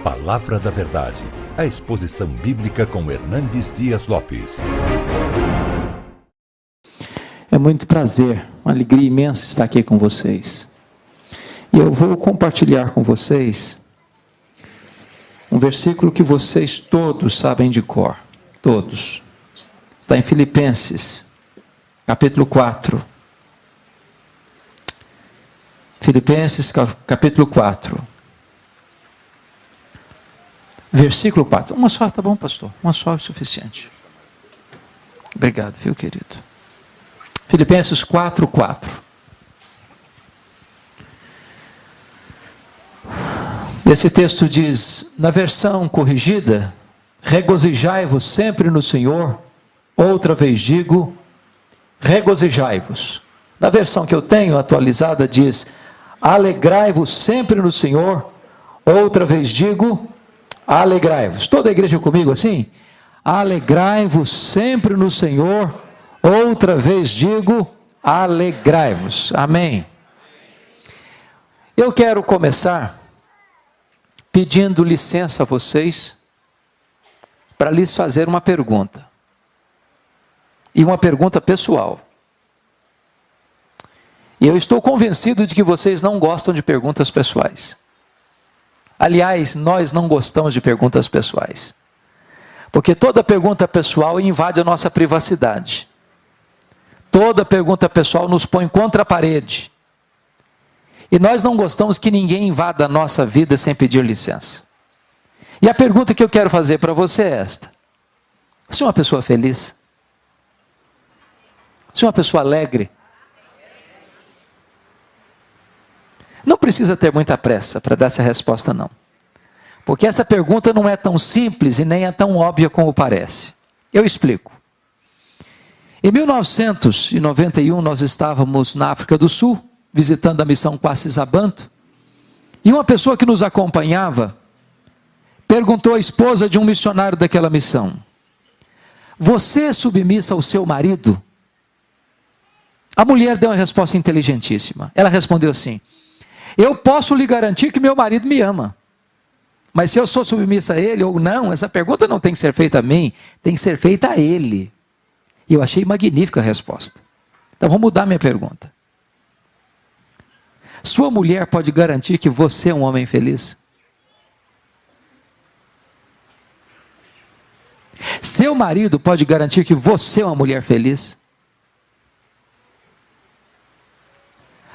Palavra da Verdade, a exposição bíblica com Hernandes Dias Lopes. É muito prazer, uma alegria imensa estar aqui com vocês. E eu vou compartilhar com vocês um versículo que vocês todos sabem de cor. Todos. Está em Filipenses, capítulo 4. Filipenses, capítulo 4. Versículo 4. Uma só, tá bom, pastor? Uma só é o suficiente. Obrigado, viu, querido? Filipenses 4, 4. Esse texto diz, na versão corrigida, regozijai-vos sempre no Senhor. Outra vez digo, regozijai-vos. Na versão que eu tenho atualizada diz, alegrai-vos sempre no Senhor. Outra vez digo, alegrai-vos. Toda a igreja comigo assim? Alegrai-vos sempre no Senhor. Outra vez digo, alegrai-vos. Amém. Eu quero começar pedindo licença a vocês para lhes fazer uma pergunta. E uma pergunta pessoal. E eu estou convencido de que vocês não gostam de perguntas pessoais. Aliás, nós não gostamos de perguntas pessoais. Porque toda pergunta pessoal invade a nossa privacidade. Toda pergunta pessoal nos põe contra a parede. E nós não gostamos que ninguém invada a nossa vida sem pedir licença. E a pergunta que eu quero fazer para você é esta. Você é uma pessoa feliz? Você é uma pessoa alegre? Não precisa ter muita pressa para dar essa resposta, não. Porque essa pergunta não é tão simples e nem é tão óbvia como parece. Eu explico. Em 1991, nós estávamos na África do Sul, visitando a missão Quacis-Abantu, e uma pessoa que nos acompanhava perguntou à esposa de um missionário daquela missão, você é submissa ao seu marido? A mulher deu uma resposta inteligentíssima. Ela respondeu assim, eu posso lhe garantir que meu marido me ama, mas se eu sou submissa a ele ou não, essa pergunta não tem que ser feita a mim, tem que ser feita a ele. E eu achei magnífica a resposta. Então vou mudar minha pergunta. Sua mulher pode garantir que você é um homem feliz? Seu marido pode garantir que você é uma mulher feliz?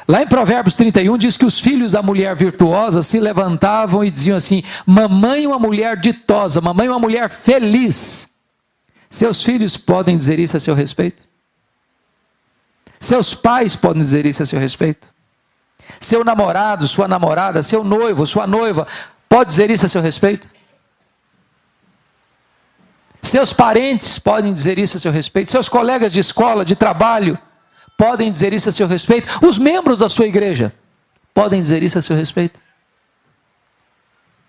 Lá em Provérbios 31 diz que os filhos da mulher virtuosa se levantavam e diziam assim, mamãe é uma mulher ditosa, mamãe é uma mulher feliz. Seus filhos podem dizer isso a seu respeito? Seus pais podem dizer isso a seu respeito? Seu namorado, sua namorada, seu noivo, sua noiva, pode dizer isso a seu respeito? Seus parentes podem dizer isso a seu respeito? Seus colegas de escola, de trabalho, podem dizer isso a seu respeito? Os membros da sua igreja podem dizer isso a seu respeito?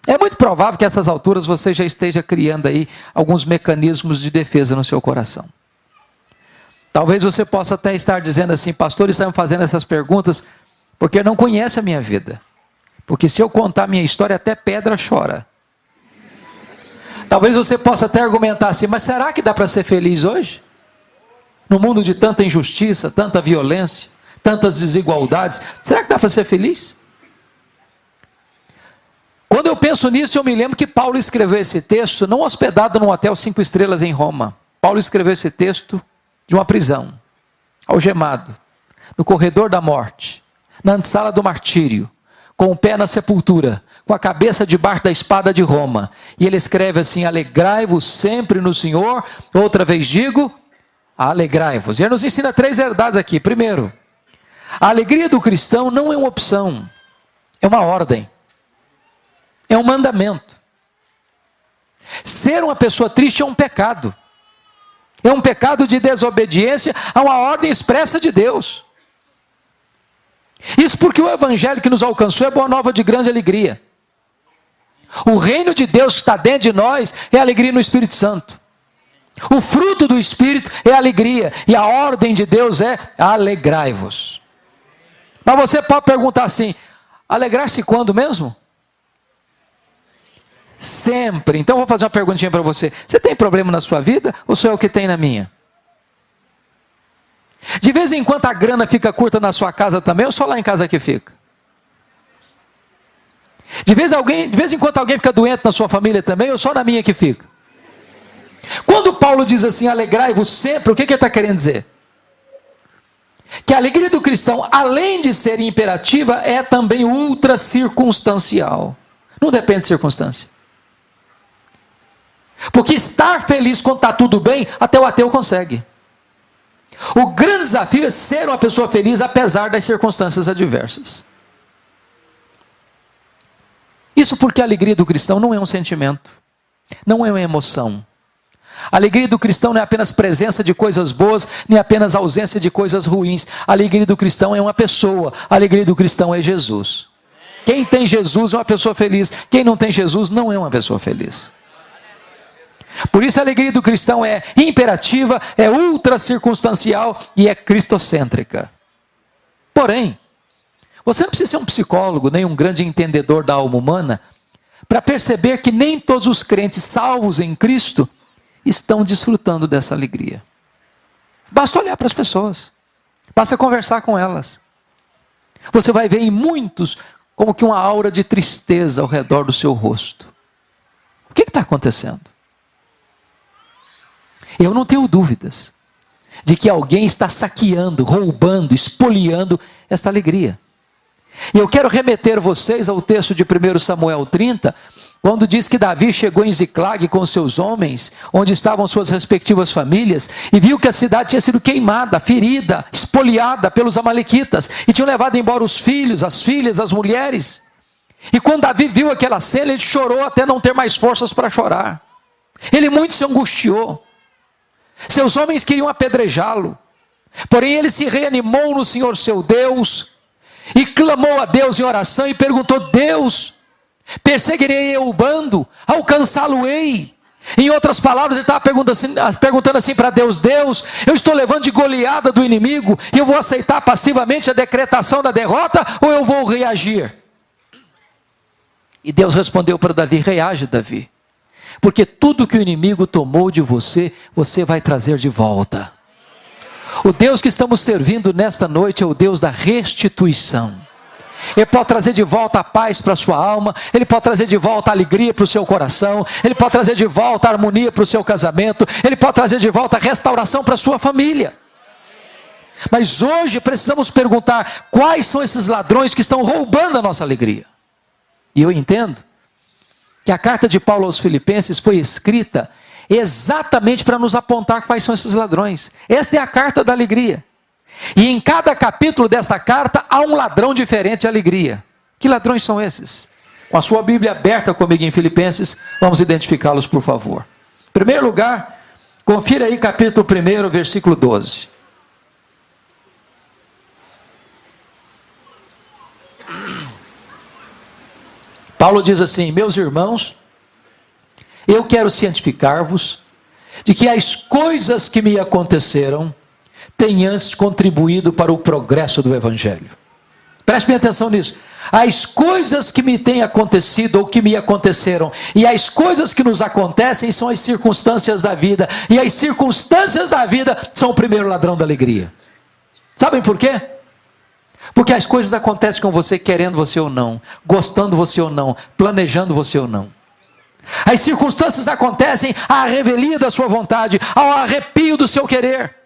É muito provável que a essas alturas você já esteja criando aí alguns mecanismos de defesa no seu coração. Talvez você possa até estar dizendo assim, pastor, estão fazendo essas perguntas porque não conhece a minha vida. Porque se eu contar a minha história, até pedra chora. Talvez você possa até argumentar assim, mas será que dá para ser feliz hoje? No mundo de tanta injustiça, tanta violência, tantas desigualdades, será que dá para ser feliz? Quando eu penso nisso, eu me lembro que Paulo escreveu esse texto, não hospedado num hotel 5 estrelas em Roma. Paulo escreveu esse texto de uma prisão, algemado, no corredor da morte, na antessala do martírio, com o pé na sepultura, com a cabeça debaixo da espada de Roma. E ele escreve assim, alegrai-vos sempre no Senhor, outra vez digo, alegrai-vos. E ele nos ensina 3 verdades aqui. Primeiro, a alegria do cristão não é uma opção, é uma ordem, é um mandamento. Ser uma pessoa triste é um pecado. É um pecado de desobediência a uma ordem expressa de Deus. Isso porque o evangelho que nos alcançou é boa nova de grande alegria. O reino de Deus que está dentro de nós é alegria no Espírito Santo. O fruto do Espírito é alegria. E a ordem de Deus é alegrai-vos. Mas você pode perguntar assim, alegrar-se quando mesmo? Sempre. Então eu vou fazer uma perguntinha para você. Você tem problema na sua vida ou sou eu que tenho na minha? De vez em quando a grana fica curta na sua casa também ou só lá em casa que fica? De vez em quando alguém fica doente na sua família também ou só na minha que fica? Quando Paulo diz assim, alegrai-vos sempre, o que ele está querendo dizer? Que a alegria do cristão, além de ser imperativa, é também ultra circunstancial. Não depende de circunstância. Porque estar feliz quando está tudo bem, até o ateu consegue. O grande desafio é ser uma pessoa feliz apesar das circunstâncias adversas. Isso porque a alegria do cristão não é um sentimento, não é uma emoção. A alegria do cristão não é apenas presença de coisas boas, nem apenas ausência de coisas ruins. A alegria do cristão é uma pessoa, a alegria do cristão é Jesus. Quem tem Jesus é uma pessoa feliz, quem não tem Jesus não é uma pessoa feliz. Por isso a alegria do cristão é imperativa, é ultra circunstancial e é cristocêntrica. Porém, você não precisa ser um psicólogo, nem um grande entendedor da alma humana, para perceber que nem todos os crentes salvos em Cristo estão desfrutando dessa alegria. Basta olhar para as pessoas, basta conversar com elas. Você vai ver em muitos como que uma aura de tristeza ao redor do seu rosto. O que está acontecendo? Eu não tenho dúvidas de que alguém está saqueando, roubando, espoliando esta alegria. E eu quero remeter vocês ao texto de 1 Samuel 30, quando diz que Davi chegou em Ziclag com seus homens, onde estavam suas respectivas famílias, e viu que a cidade tinha sido queimada, ferida, espoliada pelos amalequitas, e tinham levado embora os filhos, as filhas, as mulheres. E quando Davi viu aquela cena, ele chorou até não ter mais forças para chorar. Ele muito se angustiou. Seus homens queriam apedrejá-lo, porém ele se reanimou no Senhor seu Deus, e clamou a Deus em oração e perguntou: Deus, perseguirei eu o bando, alcançá-lo-ei? Em outras palavras, ele estava perguntando assim para Deus: Deus, eu estou levando de goleada do inimigo, e eu vou aceitar passivamente a decretação da derrota, ou eu vou reagir? E Deus respondeu para Davi: reage, Davi, porque tudo que o inimigo tomou de você, você vai trazer de volta. O Deus que estamos servindo nesta noite é o Deus da restituição. Ele pode trazer de volta a paz para a sua alma, Ele pode trazer de volta a alegria para o seu coração, Ele pode trazer de volta a harmonia para o seu casamento, Ele pode trazer de volta a restauração para a sua família. Mas hoje precisamos perguntar: quais são esses ladrões que estão roubando a nossa alegria? E eu entendo que a carta de Paulo aos Filipenses foi escrita exatamente para nos apontar quais são esses ladrões. Esta é a carta da alegria. E em cada capítulo desta carta há um ladrão diferente de alegria. Que ladrões são esses? Com a sua Bíblia aberta comigo em Filipenses, vamos identificá-los, por favor. Em primeiro lugar, confira aí capítulo 1, versículo 12. Paulo diz assim: meus irmãos, eu quero cientificar-vos de que as coisas que me aconteceram têm antes contribuído para o progresso do Evangelho. Preste bem atenção nisso. As coisas que me têm acontecido ou que me aconteceram, e as coisas que nos acontecem são as circunstâncias da vida, e as circunstâncias da vida são o primeiro ladrão da alegria. Sabem por quê? Porque as coisas acontecem com você querendo você ou não, gostando você ou não, planejando você ou não. As circunstâncias acontecem à revelia da sua vontade, ao arrepio do seu querer.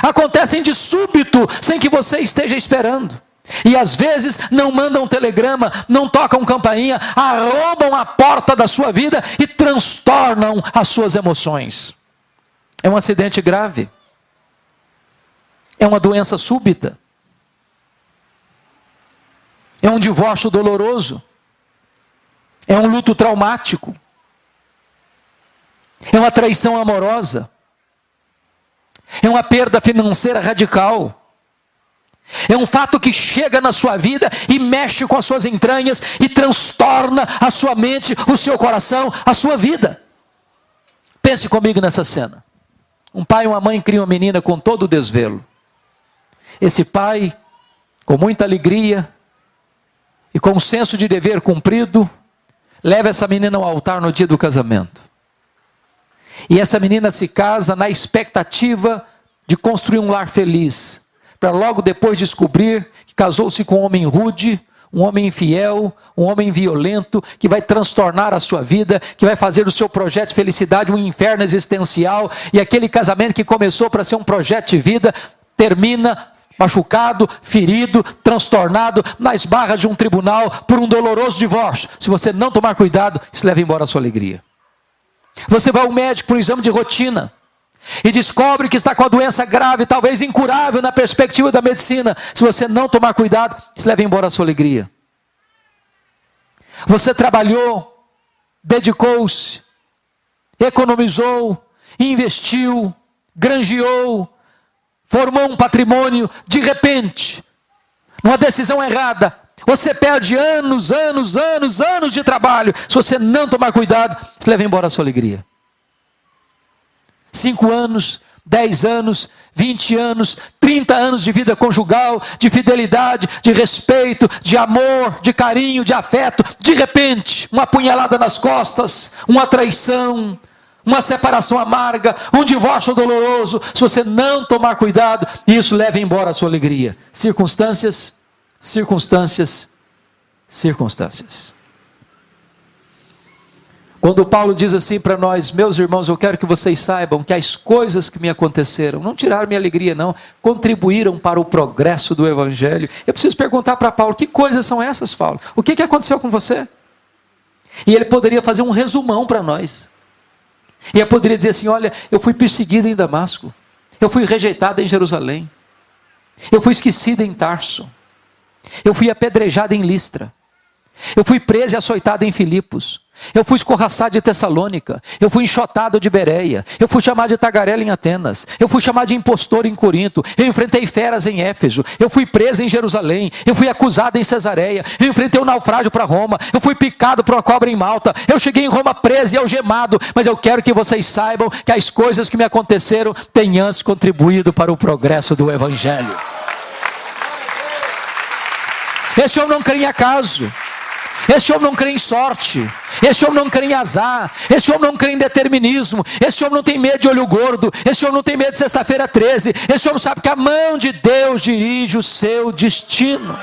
Acontecem de súbito, sem que você esteja esperando. E às vezes não mandam telegrama, não tocam campainha, arrombam a porta da sua vida e transtornam as suas emoções. É um acidente grave. É uma doença súbita. É um divórcio doloroso. É um luto traumático. É uma traição amorosa. É uma perda financeira radical. É um fato que chega na sua vida e mexe com as suas entranhas e transtorna a sua mente, o seu coração, a sua vida. Pense comigo nessa cena. Um pai e uma mãe criam uma menina com todo o desvelo. Esse pai, com muita alegria e com um senso de dever cumprido, leva essa menina ao altar no dia do casamento. E essa menina se casa na expectativa de construir um lar feliz, para logo depois descobrir que casou-se com um homem rude, um homem infiel, um homem violento, que vai transtornar a sua vida, que vai fazer do seu projeto de felicidade um inferno existencial, e aquele casamento que começou para ser um projeto de vida, termina machucado, ferido, transtornado, nas barras de um tribunal, por um doloroso divórcio. Se você não tomar cuidado, isso leva embora a sua alegria. Você vai ao médico para um exame de rotina, e descobre que está com a doença grave, talvez incurável na perspectiva da medicina. Se você não tomar cuidado, isso leva embora a sua alegria. Você trabalhou, dedicou-se, economizou, investiu, granjeou, formou um patrimônio, de repente, numa decisão errada, você perde anos de trabalho. Se você não tomar cuidado, isso leva embora a sua alegria. 5 anos, 10 anos, 20 anos, 30 anos de vida conjugal, de fidelidade, de respeito, de amor, de carinho, de afeto. De repente, uma punhalada nas costas, uma traição, uma separação amarga, um divórcio doloroso. Se você não tomar cuidado, isso leva embora a sua alegria. Circunstâncias. Quando Paulo diz assim para nós: meus irmãos, eu quero que vocês saibam que as coisas que me aconteceram não tiraram minha alegria não, contribuíram para o progresso do Evangelho. Eu preciso perguntar para Paulo: que coisas são essas, Paulo? O que aconteceu com você? E ele poderia fazer um resumão para nós. E ele poderia dizer assim: olha, eu fui perseguido em Damasco, eu fui rejeitado em Jerusalém, eu fui esquecido em Tarso, eu fui apedrejado em Listra, eu fui preso e açoitado em Filipos, eu fui escorraçado de Tessalônica, eu fui enxotado de Bereia, eu fui chamado de tagarela em Atenas, eu fui chamado de impostor em Corinto, eu enfrentei feras em Éfeso, eu fui preso em Jerusalém, eu fui acusado em Cesareia, eu enfrentei um naufrágio para Roma, eu fui picado por uma cobra em Malta, eu cheguei em Roma preso e algemado. Mas eu quero que vocês saibam que as coisas que me aconteceram têm antes contribuído para o progresso do Evangelho. Esse homem não crê em acaso, esse homem não crê em sorte, esse homem não crê em azar, esse homem não crê em determinismo, esse homem não tem medo de olho gordo, esse homem não tem medo de sexta-feira 13, esse homem sabe que a mão de Deus dirige o seu destino.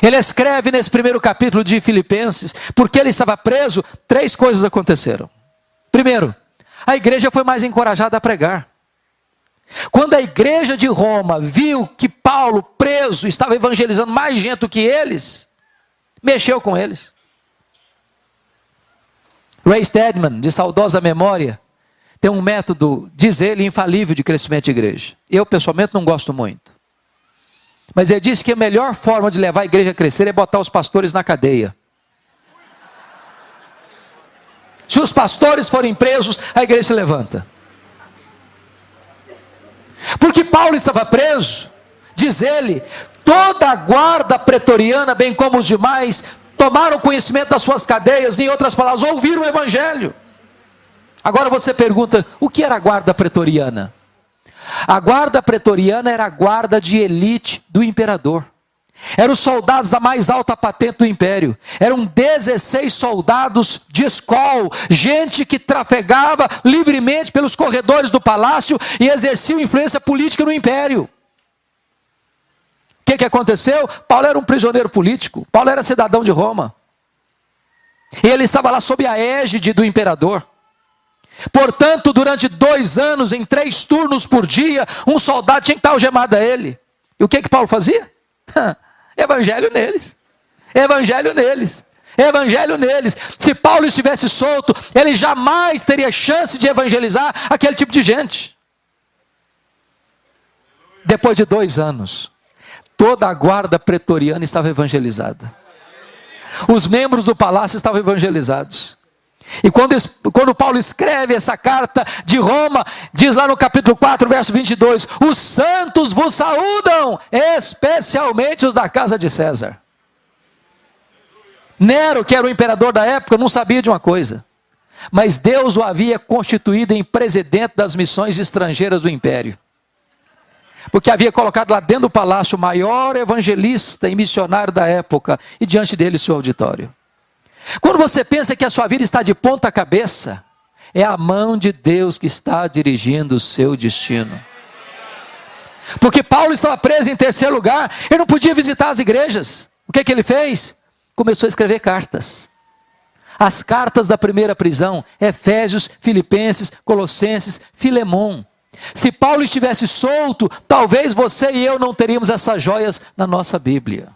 Ele escreve nesse primeiro capítulo de Filipenses, porque ele estava preso, 3 coisas aconteceram. Primeiro, a igreja foi mais encorajada a pregar. Quando a igreja de Roma viu que Paulo, preso, estava evangelizando mais gente do que eles, mexeu com eles. Ray Stedman, de saudosa memória, tem um método, diz ele, infalível de crescimento de igreja. Eu, pessoalmente, não gosto muito. Mas ele disse que a melhor forma de levar a igreja a crescer é botar os pastores na cadeia. Se os pastores forem presos, a igreja se levanta. Porque Paulo estava preso, diz ele, toda a guarda pretoriana, bem como os demais, tomaram conhecimento das suas cadeias, em outras palavras, ouviram o Evangelho. Agora você pergunta, o que era a guarda pretoriana? A guarda pretoriana era a guarda de elite do imperador. Eram os soldados da mais alta patente do império. Eram 16 soldados de escol, gente que trafegava livremente pelos corredores do palácio e exercia influência política no império. O que aconteceu? Paulo era um prisioneiro político, Paulo era cidadão de Roma. E ele estava lá sob a égide do imperador. Portanto, durante 2 anos, em 3 turnos por dia, um soldado tinha que estar algemado a ele. E o que Paulo fazia? Evangelho neles, evangelho neles, evangelho neles. Se Paulo estivesse solto, ele jamais teria chance de evangelizar aquele tipo de gente. Depois de 2 anos, toda a guarda pretoriana estava evangelizada. Os membros do palácio estavam evangelizados. E quando Paulo escreve essa carta de Roma, diz lá no capítulo 4, verso 22, os santos vos saúdam, especialmente os da casa de César. Nero, que era o imperador da época, não sabia de uma coisa, mas Deus o havia constituído em presidente das missões estrangeiras do império. porque havia colocado lá dentro do palácio o maior evangelista e missionário da época, e diante dele seu auditório. Quando você pensa que a sua vida está de ponta cabeça, é a mão de Deus que está dirigindo o seu destino. Porque Paulo estava preso em terceiro lugar, ele não podia visitar as igrejas. O que ele fez? Começou a escrever cartas. As cartas da primeira prisão, Efésios, Filipenses, Colossenses, Filemon. Se Paulo estivesse solto, talvez você e eu não teríamos essas joias na nossa Bíblia.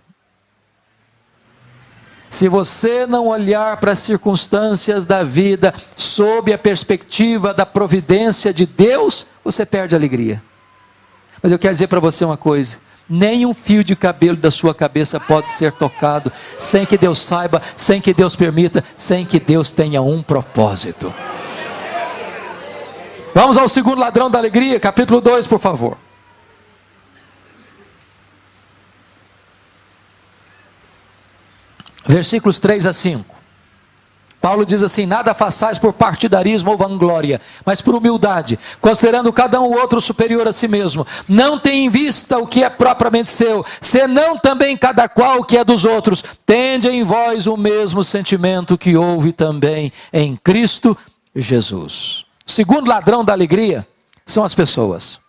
Se você não olhar para as circunstâncias da vida sob a perspectiva da providência de Deus, você perde a alegria. Mas eu quero dizer para você uma coisa: nem um fio de cabelo da sua cabeça pode ser tocado sem que Deus saiba, sem que Deus permita, sem que Deus tenha um propósito. Vamos ao segundo ladrão da alegria, capítulo 2, por favor. Versículos 3 a 5. Paulo diz assim: nada façais por partidarismo ou vanglória, mas por humildade, considerando cada um o outro superior a si mesmo. Não tem em vista o que é propriamente seu, senão também cada qual o que é dos outros. Tende em vós o mesmo sentimento que houve também em Cristo Jesus. O segundo ladrão da alegria são as pessoas.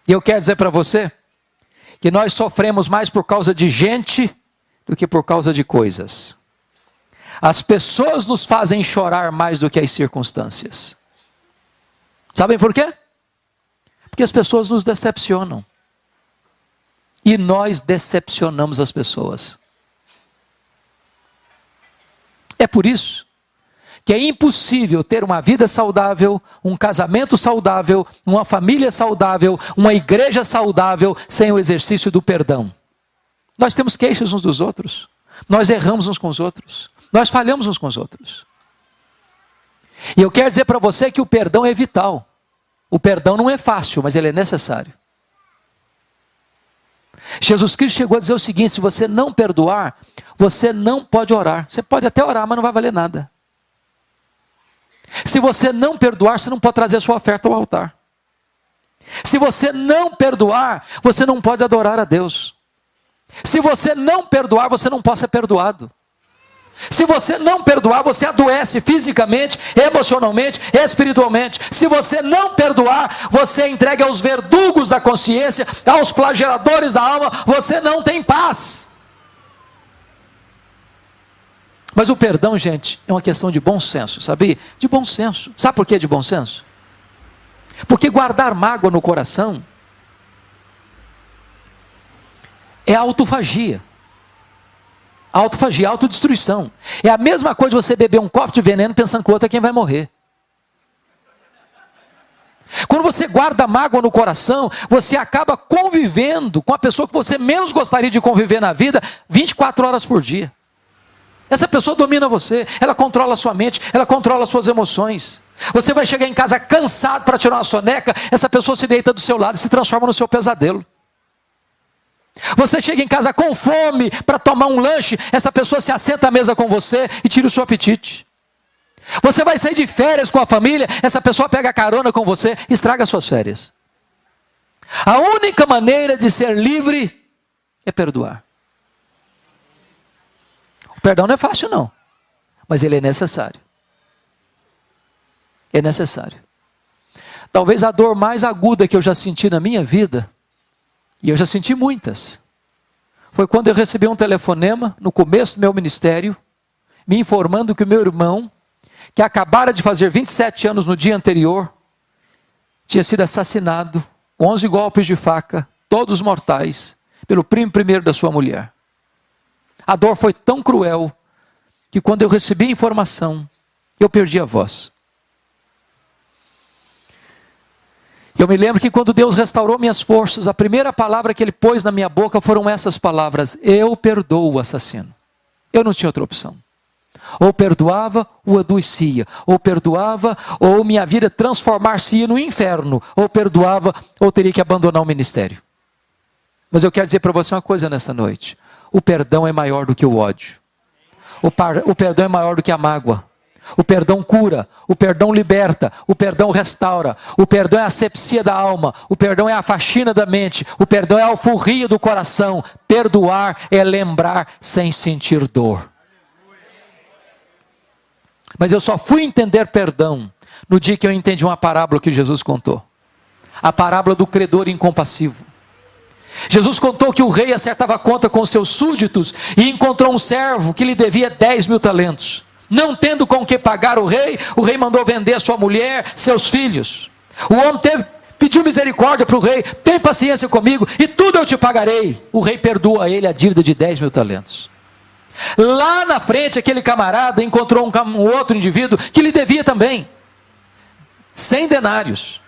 E eu quero dizer para você que nós sofremos mais por causa de gente do que por causa de coisas. As pessoas nos fazem chorar mais do que as circunstâncias. Sabem por quê? Porque as pessoas nos decepcionam. E nós decepcionamos as pessoas. É por isso que é impossível ter uma vida saudável, um casamento saudável, uma família saudável, uma igreja saudável, sem o exercício do perdão. Nós temos queixas uns dos outros. Nós erramos uns com os outros. Nós falhamos uns com os outros. E eu quero dizer para você que o perdão é vital. O perdão não é fácil, mas ele é necessário. Jesus Cristo chegou a dizer o seguinte: se você não perdoar, você não pode orar. Você pode até orar, mas não vai valer nada. Se você não perdoar, você não pode trazer a sua oferta ao altar. Se você não perdoar, você não pode adorar a Deus. Se você não perdoar, você não pode ser perdoado. Se você não perdoar, você adoece fisicamente, emocionalmente, espiritualmente. Se você não perdoar, você é entregue aos verdugos da consciência, aos flageladores da alma, você não tem paz. Mas o perdão, gente, é uma questão de bom senso, sabia? De bom senso. Sabe por que de bom senso? Porque guardar mágoa no coração é autofagia. Autofagia, autodestruição. É a mesma coisa você beber um copo de veneno pensando que o outro é quem vai morrer. Quando você guarda mágoa no coração, você acaba convivendo com a pessoa que você menos gostaria de conviver na vida 24 horas por dia. Essa pessoa domina você, ela controla a sua mente, ela controla as suas emoções. Você vai chegar em casa cansado para tirar uma soneca, essa pessoa se deita do seu lado e se transforma no seu pesadelo. Você chega em casa com fome para tomar um lanche, essa pessoa se assenta à mesa com você e tira o seu apetite. Você vai sair de férias com a família, essa pessoa pega carona com você e estraga as suas férias. A única maneira de ser livre é perdoar. O perdão não é fácil não, mas ele é necessário. É necessário. Talvez a dor mais aguda que eu já senti na minha vida, e eu já senti muitas, foi quando eu recebi um telefonema no começo do meu ministério, me informando que o meu irmão, que acabara de fazer 27 anos no dia anterior, tinha sido assassinado com 11 golpes de faca, todos mortais, pelo primo primeiro da sua mulher. A dor foi tão cruel, que quando eu recebi a informação, eu perdi a voz. Eu me lembro que quando Deus restaurou minhas forças, a primeira palavra que Ele pôs na minha boca foram essas palavras: eu perdoo o assassino. Eu não tinha outra opção. Ou perdoava, ou adoecia. Ou perdoava, ou minha vida transformar-se-ia no inferno. Ou perdoava, ou teria que abandonar o ministério. Mas eu quero dizer para você uma coisa nessa noite: o perdão é maior do que o ódio. O perdão é maior do que a mágoa. O perdão cura, o perdão liberta, o perdão restaura, o perdão é a asepsia da alma, o perdão é a faxina da mente, o perdão é a alforria do coração. Perdoar é lembrar sem sentir dor. Mas eu só fui entender perdão no dia que eu entendi uma parábola que Jesus contou. A parábola do credor incompassivo. Jesus contou que o rei acertava conta com seus súditos e encontrou um servo que lhe devia 10.000 talentos. Não tendo com que pagar o rei mandou vender sua mulher, seus filhos. O homem pediu misericórdia para o rei: tem paciência comigo e tudo eu te pagarei. O rei perdoa a ele a dívida de 10.000 talentos. Lá na frente, aquele camarada encontrou um outro indivíduo que lhe devia também 100 denários.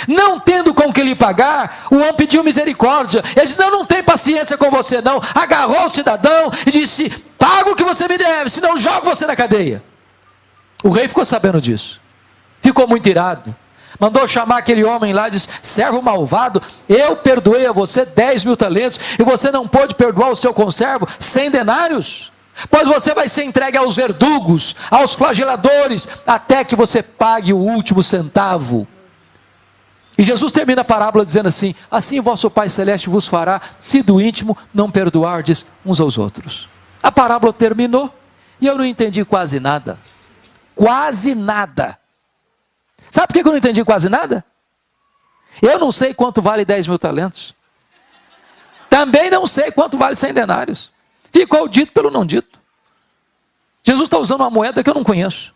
Não tendo com que lhe pagar, o homem pediu misericórdia. Ele disse: não tem paciência com você não. Agarrou o cidadão e disse: paga o que você me deve, senão jogo você na cadeia. O rei ficou sabendo disso, ficou muito irado, mandou chamar aquele homem lá e disse: servo malvado, eu perdoei a você 10.000 talentos e você não pôde perdoar o seu conservo 100 denários? Pois você vai ser entregue aos verdugos, aos flageladores, até que você pague o último centavo. E Jesus termina a parábola dizendo assim: assim vosso Pai Celeste vos fará, se do íntimo não perdoardes uns aos outros. A parábola terminou e eu não entendi quase nada. Quase nada. Sabe por que eu não entendi quase nada? Eu não sei quanto vale 10.000 talentos. Também não sei quanto vale 100 denários. Ficou dito pelo não dito. Jesus está usando uma moeda que eu não conheço.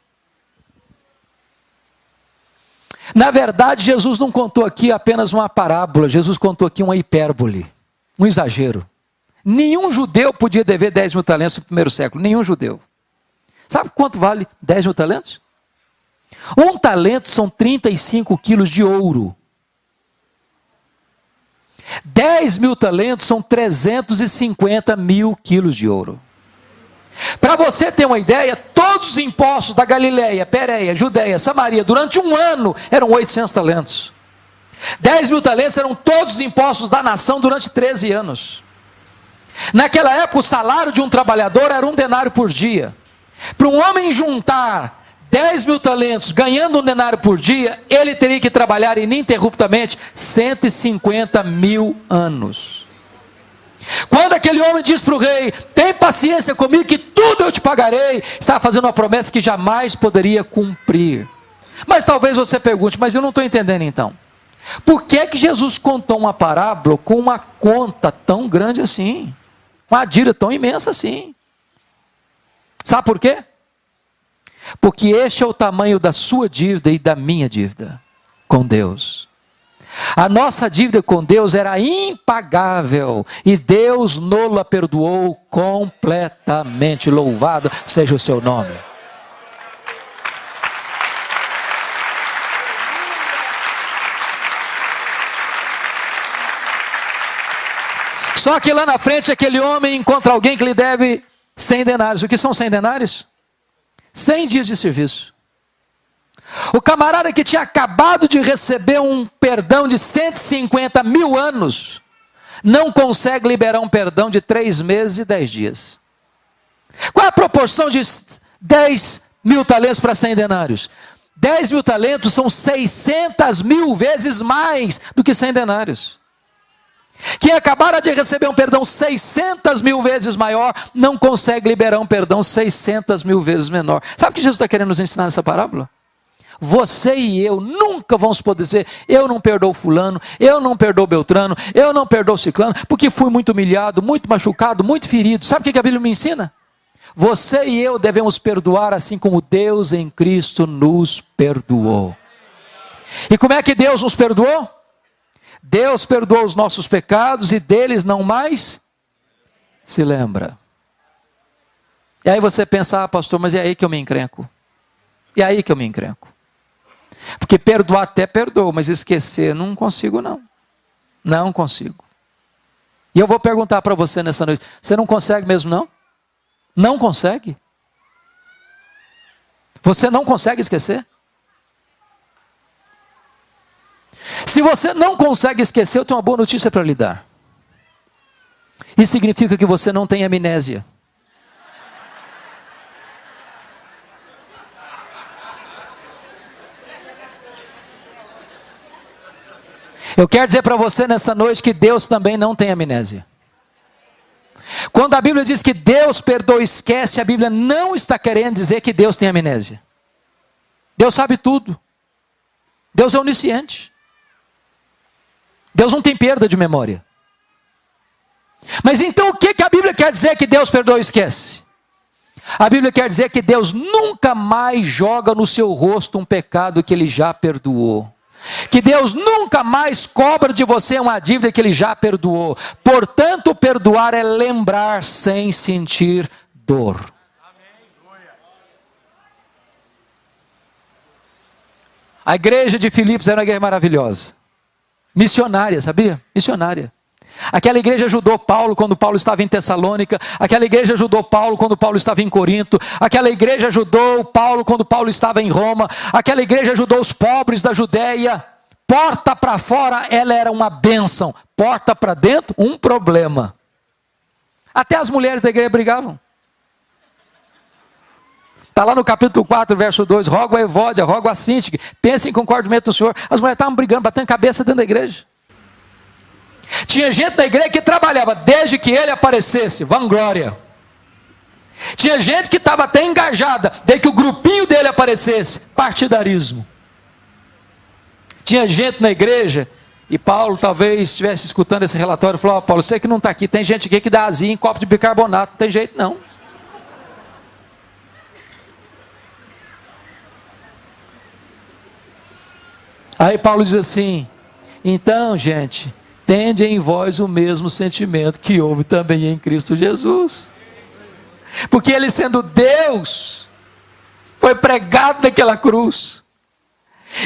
Na verdade, Jesus não contou aqui apenas uma parábola, Jesus contou aqui uma hipérbole, um exagero. Nenhum judeu podia dever 10.000 talentos no primeiro século, nenhum judeu. Sabe quanto vale 10.000 talentos? Um talento são 35 quilos de ouro. 10.000 talentos são 350 mil quilos de ouro. Para você ter uma ideia, todos os impostos da Galileia, Pérea, Judeia, Samaria, durante um ano, eram 800 talentos. 10.000 talentos eram todos os impostos da nação durante 13 anos. Naquela época, o salário de um trabalhador era 1 denário por dia. Para um homem juntar 10.000 talentos, ganhando 1 denário por dia, ele teria que trabalhar ininterruptamente 150.000 anos. Quando aquele homem diz para o rei: tem paciência comigo que tudo eu te pagarei, estava fazendo uma promessa que jamais poderia cumprir. Mas talvez você pergunte: mas eu não estou entendendo então. Por que que Jesus contou uma parábola com uma conta tão grande assim? Uma dívida tão imensa assim? Sabe por quê? Porque este é o tamanho da sua dívida e da minha dívida com Deus. A nossa dívida com Deus era impagável e Deus nos perdoou completamente. Louvado seja o seu nome. Só que lá na frente aquele homem encontra alguém que lhe deve 100 denários. O que são 100 denários? 100 dias de serviço. O camarada que tinha acabado de receber um perdão de 150.000 anos, não consegue liberar um perdão de 3 meses e 10 dias. Qual é a proporção de 10.000 talentos para 100 denários? 10.000 talentos são 600.000 vezes mais do que 100 denários. Quem acabara de receber um perdão 600.000 vezes maior, não consegue liberar um perdão 600.000 vezes menor. Sabe o que Jesus está querendo nos ensinar nessa parábola? Você e eu nunca vamos poder dizer: eu não perdoo fulano, eu não perdoo Beltrano, eu não perdoo ciclano, porque fui muito humilhado, muito machucado, muito ferido. Sabe o que a Bíblia me ensina? Você e eu devemos perdoar assim como Deus em Cristo nos perdoou. E como é que Deus nos perdoou? Deus perdoou os nossos pecados e deles não mais se lembra. E aí você pensa: ah, pastor, mas é aí que eu me encrenco. E aí que eu me encrenco. Porque perdoar até perdoo, mas esquecer não consigo não. Não consigo. E eu vou perguntar para você nessa noite: você não consegue mesmo não? Não consegue? Você não consegue esquecer? Se você não consegue esquecer, eu tenho uma boa notícia para lhe dar. Isso significa que você não tem amnésia. Eu quero dizer para você nessa noite que Deus também não tem amnésia. Quando a Bíblia diz que Deus perdoa e esquece, a Bíblia não está querendo dizer que Deus tem amnésia. Deus sabe tudo. Deus é onisciente. Deus não tem perda de memória. Mas então o que a Bíblia quer dizer que Deus perdoa e esquece? A Bíblia quer dizer que Deus nunca mais joga no seu rosto um pecado que Ele já perdoou. Que Deus nunca mais cobra de você uma dívida que Ele já perdoou. Portanto, perdoar é lembrar sem sentir dor. A igreja de Filipos era uma igreja maravilhosa. Missionária, sabia? Missionária. Aquela igreja ajudou Paulo quando Paulo estava em Tessalônica. Aquela igreja ajudou Paulo quando Paulo estava em Corinto. Aquela igreja ajudou Paulo quando Paulo estava em Roma. Aquela igreja ajudou os pobres da Judéia. Porta para fora, ela era uma bênção. Porta para dentro, um problema. Até as mulheres da igreja brigavam. Está lá no capítulo 4, verso 2. Rogo a Evódia, rogo a Síntique, pensem com o concordamento do Senhor. As mulheres estavam brigando, batendo cabeça dentro da igreja. Tinha gente da igreja que trabalhava desde que ele aparecesse, vanglória. Tinha gente que estava até engajada desde que o grupinho dele aparecesse, partidarismo. Tinha gente na igreja, e Paulo talvez estivesse escutando esse relatório e falou: Paulo, você que não está aqui, tem gente aqui que dá azia em copo de bicarbonato, não tem jeito não. Aí Paulo diz assim: então gente, tende em vós o mesmo sentimento que houve também em Cristo Jesus. Porque Ele, sendo Deus, foi pregado naquela cruz.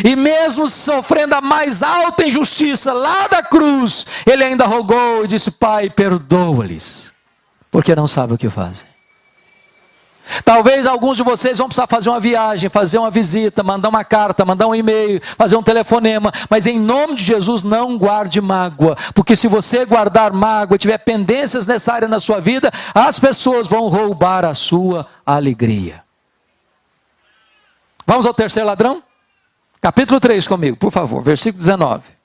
E mesmo sofrendo a mais alta injustiça lá da cruz, Ele ainda rogou e disse: Pai, perdoa-lhes, porque não sabem o que fazem. Talvez alguns de vocês vão precisar fazer uma viagem, fazer uma visita, mandar uma carta, mandar um e-mail, fazer um telefonema, mas em nome de Jesus não guarde mágoa, porque se você guardar mágoa, tiver pendências nessa área na sua vida, as pessoas vão roubar a sua alegria. Vamos ao terceiro ladrão? Capítulo 3 comigo, por favor, versículo 19.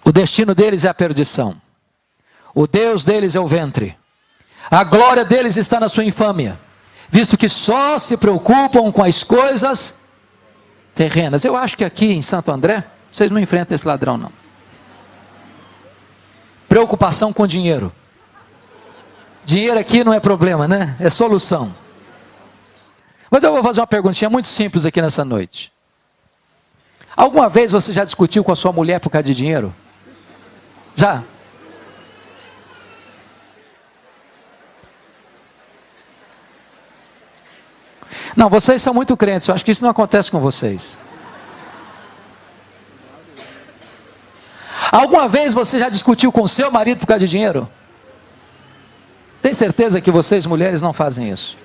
O destino deles é a perdição. O Deus deles é o ventre. A glória deles está na sua infâmia, visto que só se preocupam com as coisas terrenas. Eu acho que aqui em Santo André, vocês não enfrentam esse ladrão não. Preocupação com dinheiro. Dinheiro aqui não é problema, né? É solução. Mas eu vou fazer uma perguntinha muito simples aqui nessa noite. Alguma vez você já discutiu com a sua mulher por causa de dinheiro? Já? Não, vocês são muito crentes, eu acho que isso não acontece com vocês. Alguma vez você já discutiu com seu marido por causa de dinheiro? Tem certeza que vocês mulheres não fazem isso?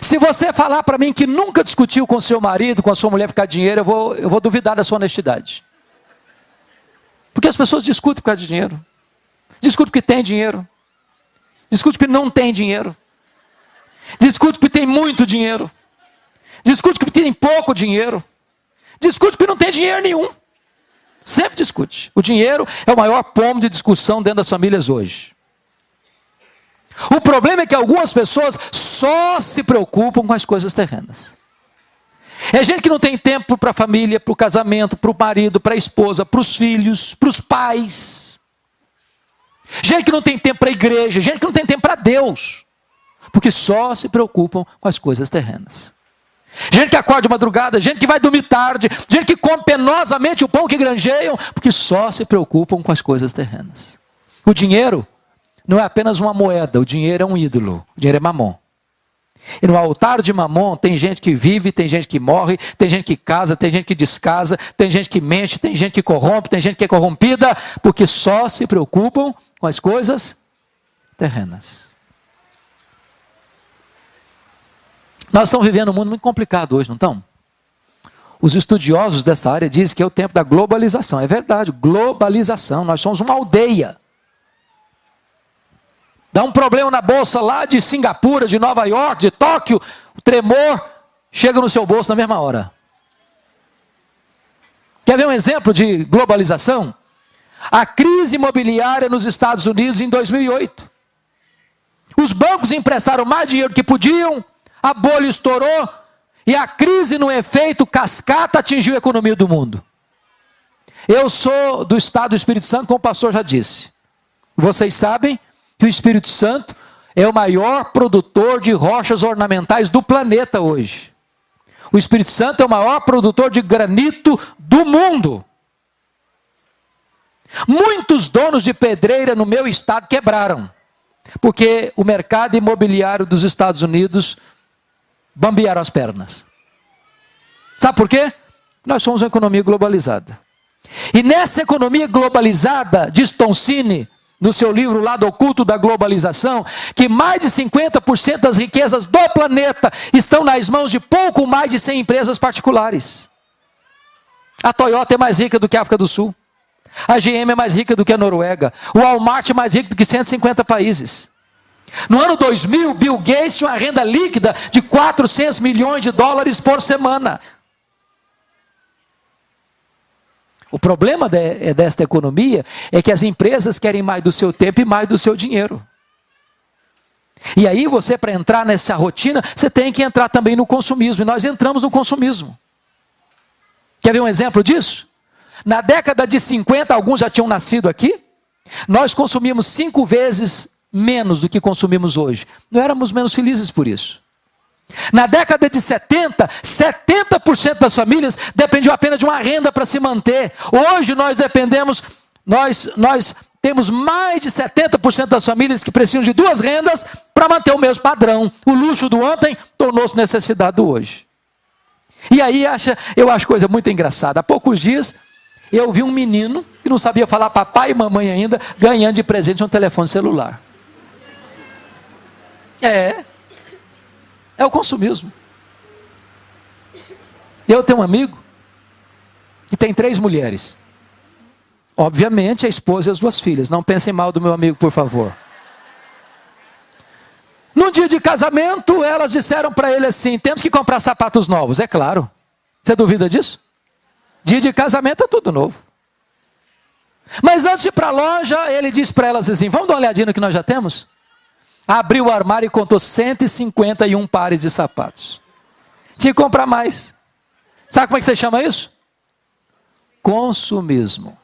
Se você falar para mim que nunca discutiu com seu marido, com a sua mulher por causa de dinheiro, eu vou duvidar da sua honestidade. Porque as pessoas discutem por causa de dinheiro. Discutem porque tem dinheiro. Discutem porque não tem dinheiro. Discute porque tem muito dinheiro. Discute porque tem pouco dinheiro. Discute porque não tem dinheiro nenhum. Sempre discute. O dinheiro é o maior ponto de discussão dentro das famílias hoje. O problema é que algumas pessoas só se preocupam com as coisas terrenas. É gente que não tem tempo para a família, para o casamento, para o marido, para a esposa, para os filhos, para os pais. Gente que não tem tempo para a igreja, gente que não tem tempo para Deus. Porque só se preocupam com as coisas terrenas. Gente que acorda de madrugada, gente que vai dormir tarde, gente que come penosamente o pão que granjeiam, porque só se preocupam com as coisas terrenas. O dinheiro não é apenas uma moeda, o dinheiro é um ídolo, o dinheiro é mamon. E no altar de mamon tem gente que vive, tem gente que morre, tem gente que casa, tem gente que descasa, tem gente que mente, tem gente que corrompe, tem gente que é corrompida, porque só se preocupam com as coisas terrenas. Nós estamos vivendo um mundo muito complicado hoje, não estamos? Os estudiosos dessa área dizem que é o tempo da globalização. É verdade, globalização. Nós somos uma aldeia. Dá um problema na bolsa lá de Singapura, de Nova York, de Tóquio, o tremor chega no seu bolso na mesma hora. Quer ver um exemplo de globalização? A crise imobiliária nos Estados Unidos em 2008. Os bancos emprestaram mais dinheiro que podiam, a bolha estourou e a crise, no efeito cascata, atingiu a economia do mundo. Eu sou do estado do Espírito Santo, como o pastor já disse. Vocês sabem que o Espírito Santo é o maior produtor de rochas ornamentais do planeta hoje. O Espírito Santo é o maior produtor de granito do mundo. Muitos donos de pedreira no meu estado quebraram, porque o mercado imobiliário dos Estados Unidos bambearam as pernas. Sabe por quê? Nós somos uma economia globalizada. E nessa economia globalizada, diz Tom Cine, no seu livro Lado Oculto da Globalização, que mais de 50% das riquezas do planeta estão nas mãos de pouco mais de 100 empresas particulares. A Toyota é mais rica do que a África do Sul. A GM é mais rica do que a Noruega. O Walmart é mais rico do que 150 países. No ano 2000, Bill Gates tinha uma renda líquida de 400 milhões de dólares por semana. O problema desta economia é que as empresas querem mais do seu tempo e mais do seu dinheiro. E aí você, para entrar nessa rotina, você tem que entrar também no consumismo. E nós entramos no consumismo. Quer ver um exemplo disso? Na década de 50, alguns já tinham nascido aqui, nós consumimos 5 vezes menos do que consumimos hoje. Não éramos menos felizes por isso. Na década de 70, 70% das famílias dependiam apenas de uma renda para se manter. Hoje nós dependemos, nós temos mais de 70% das famílias que precisam de 2 rendas para manter o mesmo padrão. O luxo do ontem tornou-se necessidade do hoje. E aí eu acho coisa muito engraçada. Há poucos dias eu vi um menino que não sabia falar papai e mamãe ainda, ganhando de presente um telefone celular. É o consumismo. Eu tenho um amigo que tem 3 mulheres. Obviamente a esposa e as 2 filhas. Não pensem mal do meu amigo, por favor. No dia de casamento, elas disseram para ele assim: temos que comprar sapatos novos. É claro. Você duvida disso? Dia de casamento é tudo novo. Mas antes de ir para a loja, ele disse para elas assim: vamos dar uma olhadinha no que nós já temos? Abriu o armário e contou 151 pares de sapatos. Tinha que comprar mais. Sabe como é que você chama isso? Consumismo.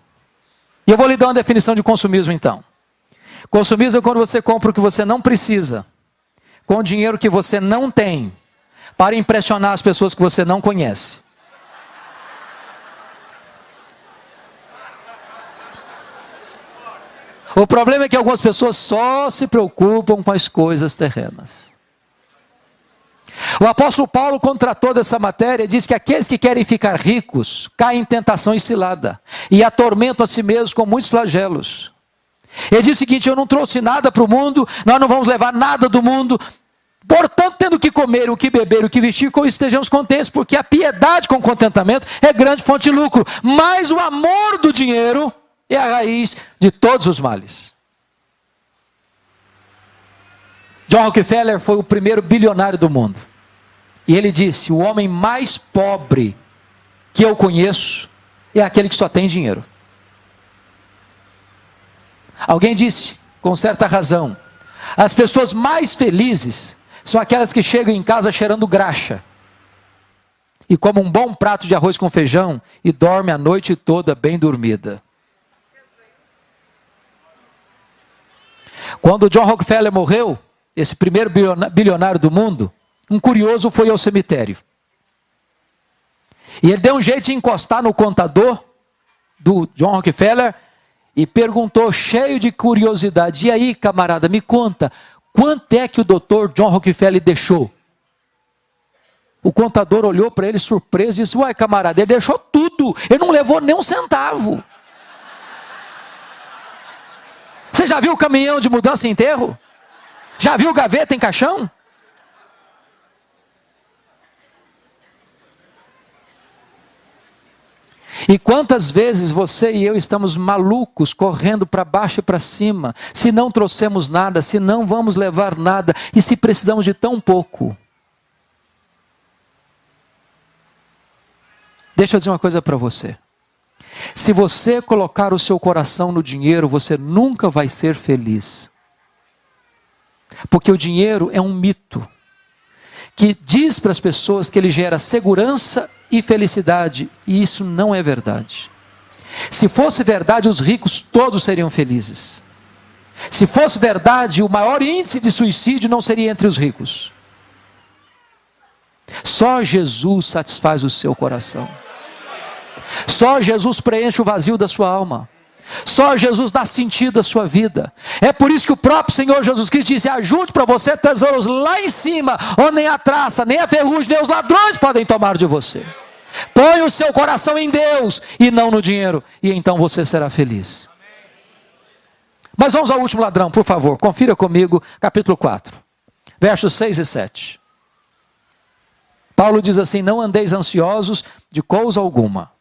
E eu vou lhe dar uma definição de consumismo então. Consumismo é quando você compra o que você não precisa, com o dinheiro que você não tem, para impressionar as pessoas que você não conhece. O problema é que algumas pessoas só se preocupam com as coisas terrenas. O apóstolo Paulo, quando tratou dessa matéria, diz que aqueles que querem ficar ricos caem em tentação e cilada e atormentam a si mesmos com muitos flagelos. Ele diz o seguinte: eu não trouxe nada para o mundo, nós não vamos levar nada do mundo, portanto, tendo o que comer, o que beber, o que vestir, com isso estejamos contentes, porque a piedade com contentamento é grande fonte de lucro, mas o amor do dinheiro é a raiz de todos os males. John Rockefeller foi o primeiro bilionário do mundo. E ele disse: o homem mais pobre que eu conheço é aquele que só tem dinheiro. Alguém disse, com certa razão, as pessoas mais felizes são aquelas que chegam em casa cheirando graxa e comem um bom prato de arroz com feijão e dormem a noite toda bem dormida. Quando John Rockefeller morreu, esse primeiro bilionário do mundo, um curioso foi ao cemitério. E ele deu um jeito de encostar no contador do John Rockefeller e perguntou, cheio de curiosidade: e aí, camarada, me conta, quanto é que o doutor John Rockefeller deixou? O contador olhou para ele surpreso e disse: uai, camarada, ele deixou tudo, ele não levou nem um centavo. Você já viu o caminhão de mudança e enterro? Já viu gaveta em caixão? E quantas vezes você e eu estamos malucos, correndo para baixo e para cima, se não trouxemos nada, se não vamos levar nada, e se precisamos de tão pouco. Deixa eu dizer uma coisa para você. Se você colocar o seu coração no dinheiro, você nunca vai ser feliz. Porque o dinheiro é um mito que diz para as pessoas que ele gera segurança e felicidade, e isso não é verdade. Se fosse verdade, os ricos todos seriam felizes. Se fosse verdade, o maior índice de suicídio não seria entre os ricos. Só Jesus satisfaz o seu coração. Só Jesus preenche o vazio da sua alma. Só Jesus dá sentido à sua vida. É por isso que o próprio Senhor Jesus Cristo disse: ajunte para você tesouros lá em cima, onde nem a traça, nem a ferrugem, nem os ladrões podem tomar de você. Põe o seu coração em Deus e não no dinheiro, e então você será feliz. Mas vamos ao último ladrão, por favor. Confira comigo, capítulo 4, versos 6 e 7. Paulo diz assim: não andeis ansiosos de coisa alguma.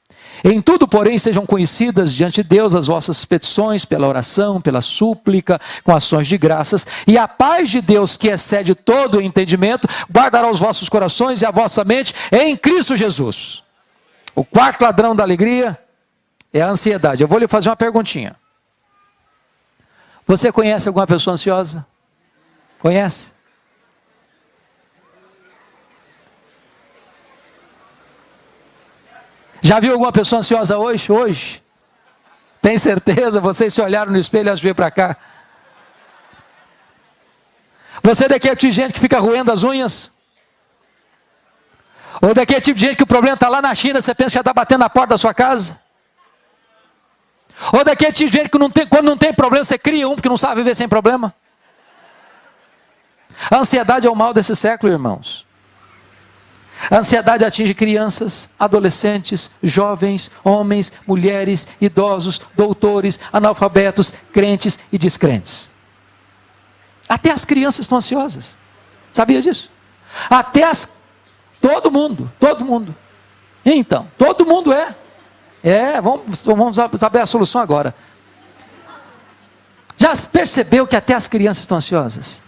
Em tudo, porém, sejam conhecidas diante de Deus as vossas petições, pela oração, pela súplica, com ações de graças, e a paz de Deus, que excede todo o entendimento, guardará os vossos corações e a vossa mente em Cristo Jesus. O quarto ladrão da alegria é a ansiedade. Eu vou lhe fazer uma perguntinha. Você conhece alguma pessoa ansiosa? Conhece? Já viu alguma pessoa ansiosa hoje? Hoje? Tem certeza? Vocês se olharam no espelho antes de vir para cá? Você é daquele tipo de gente que fica roendo as unhas? Ou daquele tipo de gente que o problema está lá na China, você pensa que já está batendo na porta da sua casa? Ou daquele tipo de gente que quando não tem problema, você cria um porque não sabe viver sem problema? A ansiedade é o mal desse século, irmãos. A ansiedade atinge crianças, adolescentes, jovens, homens, mulheres, idosos, doutores, analfabetos, crentes e descrentes. Até as crianças estão ansiosas. Sabia disso? Todo mundo. Então, todo mundo é. Vamos saber a solução agora. Já percebeu que até as crianças estão ansiosas?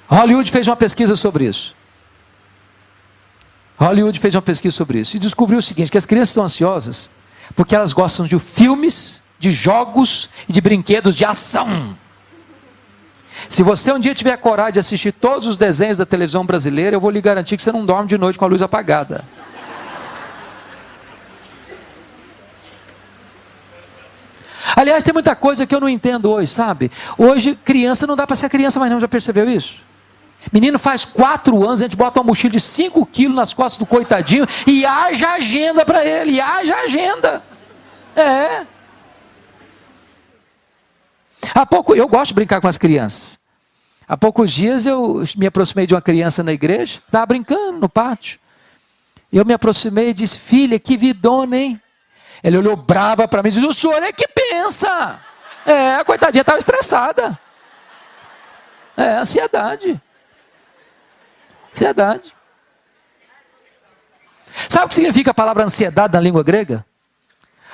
Hollywood fez uma pesquisa sobre isso. E descobriu o seguinte: que as crianças estão ansiosas porque elas gostam de filmes, de jogos e de brinquedos de ação. Se você um dia tiver coragem de assistir todos os desenhos da televisão brasileira, eu vou lhe garantir que você não dorme de noite com a luz apagada. Aliás, tem muita coisa que eu não entendo hoje, sabe? Hoje, criança não dá para ser criança mais não, já percebeu isso? Menino faz 4 anos, a gente bota uma mochila de 5 quilos nas costas do coitadinho e haja agenda para ele, haja agenda. Há pouco, eu gosto de brincar com as crianças. Há poucos dias eu me aproximei de uma criança na igreja, estava brincando no pátio. Eu me aproximei e disse: filha, que vidona, hein? Ela olhou brava para mim e disse: o senhor é que pensa. A coitadinha estava estressada. Ansiedade. Sabe o que significa a palavra ansiedade na língua grega?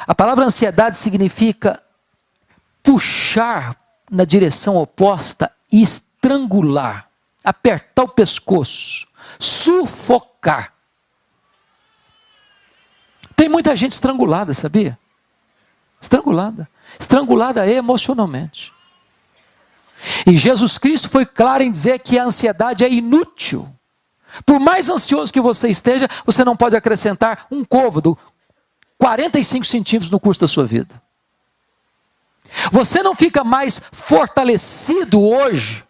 A palavra ansiedade significa puxar na direção oposta e estrangular, apertar o pescoço, sufocar. Tem muita gente estrangulada, sabia? Estrangulada emocionalmente. E Jesus Cristo foi claro em dizer que a ansiedade é inútil. Por mais ansioso que você esteja, você não pode acrescentar um côvado, 45 centímetros no curso da sua vida. Você não fica mais fortalecido hoje,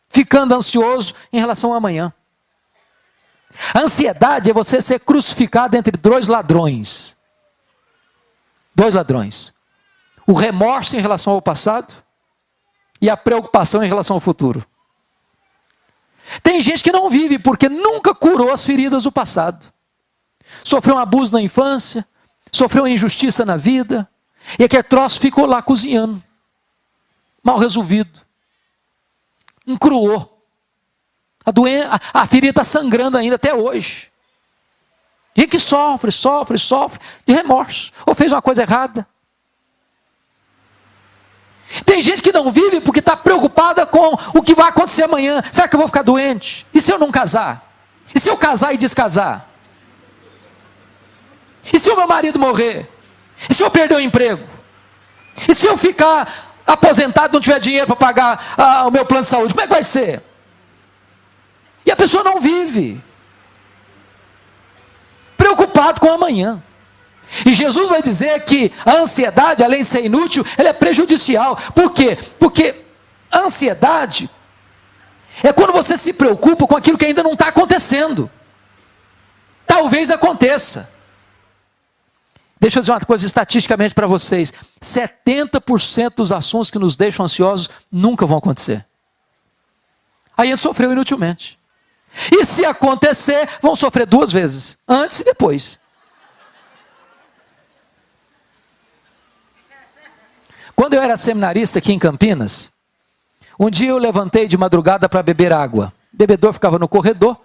ficando ansioso em relação ao amanhã. A ansiedade é você ser crucificado entre dois ladrões. O remorso em relação ao passado e a preocupação em relação ao futuro. Tem gente que não vive porque nunca curou as feridas do passado. Sofreu um abuso na infância, sofreu uma injustiça na vida, e aquele troço ficou lá cozinhando, mal resolvido, encruou. A ferida está sangrando ainda até hoje. Gente que sofre de remorso, ou fez uma coisa errada. Tem gente que não vive porque está preocupada com o que vai acontecer amanhã. Será que eu vou ficar doente? E se eu não casar? E se eu casar e descasar? E se o meu marido morrer? E se eu perder o emprego? E se eu ficar aposentado e não tiver dinheiro para pagar o meu plano de saúde? Como é que vai ser? E a pessoa não vive. Preocupado com amanhã. E Jesus vai dizer que a ansiedade, além de ser inútil, ela é prejudicial. Por quê? Porque a ansiedade é quando você se preocupa com aquilo que ainda não está acontecendo. Talvez aconteça. Deixa eu dizer uma coisa estatisticamente para vocês. 70% dos assuntos que nos deixam ansiosos nunca vão acontecer. Aí ele sofreu inutilmente. E se acontecer, vão sofrer 2 vezes. Antes e depois. Quando eu era seminarista aqui em Campinas, um dia eu levantei de madrugada para beber água. O bebedor ficava no corredor.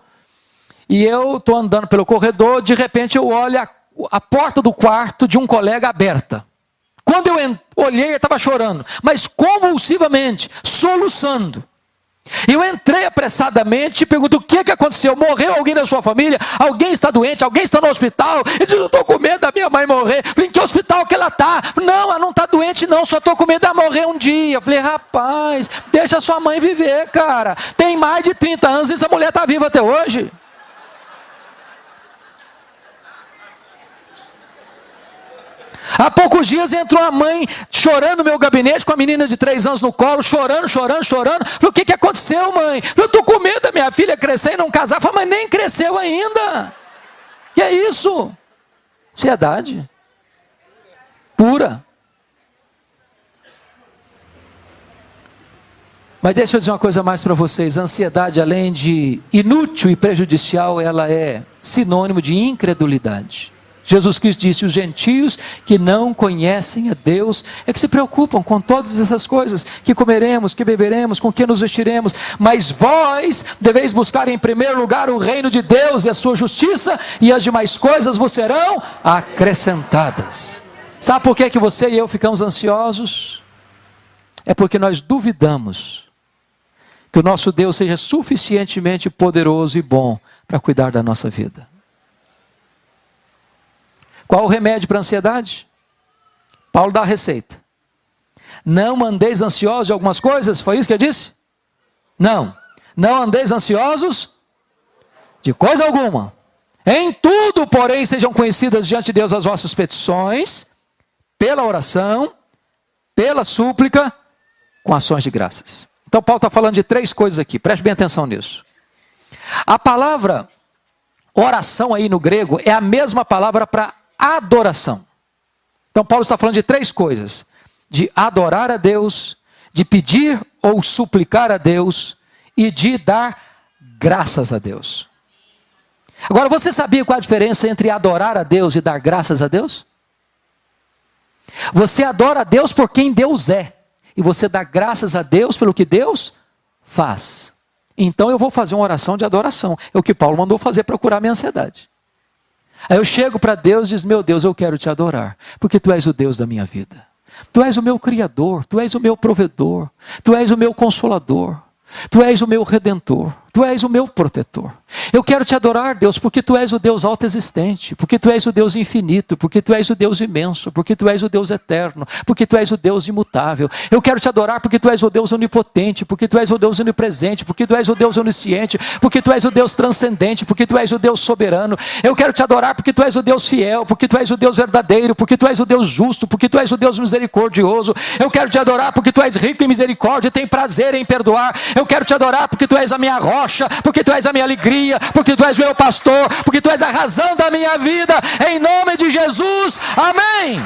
E eu estou andando pelo corredor, de repente eu olho a porta do quarto de um colega aberta. Quando eu olhei, ele estava chorando, mas convulsivamente, soluçando. Eu entrei apressadamente e pergunto: o que aconteceu? Morreu alguém da sua família? Alguém está doente? Alguém está no hospital? Ele disse: eu estou com medo da minha mãe morrer. Falei: em que hospital que ela está? Não, ela não está doente não, só estou com medo de morrer um dia. Eu falei: rapaz, deixa a sua mãe viver, cara. Tem mais de 30 anos e essa mulher está viva até hoje. Há poucos dias entrou a mãe chorando no meu gabinete com a menina de 3 anos no colo, chorando. Falei: o que aconteceu, mãe? Eu estou com medo da minha filha crescer e não casar. Falei: mas nem cresceu ainda. Que é isso? Ansiedade pura. Mas deixa eu dizer uma coisa mais para vocês. A ansiedade, além de inútil e prejudicial, ela é sinônimo de incredulidade. Jesus Cristo disse: os gentios que não conhecem a Deus é que se preocupam com todas essas coisas, que comeremos, que beberemos, com que nos vestiremos, mas vós deveis buscar em primeiro lugar o reino de Deus e a sua justiça, e as demais coisas vos serão acrescentadas. Sabe por que você e eu ficamos ansiosos? É porque nós duvidamos que o nosso Deus seja suficientemente poderoso e bom para cuidar da nossa vida. Qual o remédio para a ansiedade? Paulo dá a receita. Não andeis ansiosos de algumas coisas, foi isso que ele disse? Não andeis ansiosos de coisa alguma. Em tudo, porém, sejam conhecidas diante de Deus as vossas petições, pela oração, pela súplica, com ações de graças. Então Paulo está falando de 3 coisas aqui, preste bem atenção nisso. A palavra oração aí no grego é a mesma palavra para adoração. Então Paulo está falando de 3 coisas: de adorar a Deus, de pedir ou suplicar a Deus e de dar graças a Deus. Agora, você sabia qual a diferença entre adorar a Deus e dar graças a Deus? Você adora a Deus por quem Deus é, e você dá graças a Deus pelo que Deus faz. Então eu vou fazer uma oração de adoração. É o que Paulo mandou fazer para curar minha ansiedade. Aí eu chego para Deus e diz: meu Deus, eu quero te adorar, porque tu és o Deus da minha vida. Tu és o meu Criador, tu és o meu provedor, tu és o meu consolador, tu és o meu redentor, tu és o meu protetor. Eu quero te adorar, Deus, porque tu és o Deus autoexistente, porque tu és o Deus infinito, porque tu és o Deus imenso, porque tu és o Deus eterno, porque tu és o Deus imutável. Eu quero te adorar porque tu és o Deus onipotente, porque tu és o Deus onipresente, porque tu és o Deus onisciente, porque tu és o Deus transcendente, porque tu és o Deus soberano. Eu quero te adorar porque tu és o Deus fiel, porque tu és o Deus verdadeiro, porque tu és o Deus justo, porque tu és o Deus misericordioso. Eu quero te adorar porque tu és rico em misericórdia e tem prazer em perdoar. Eu quero te adorar porque tu és a minha rocha, porque tu és a minha alegria, porque tu és o meu pastor, porque tu és a razão da minha vida, em nome de Jesus, amém.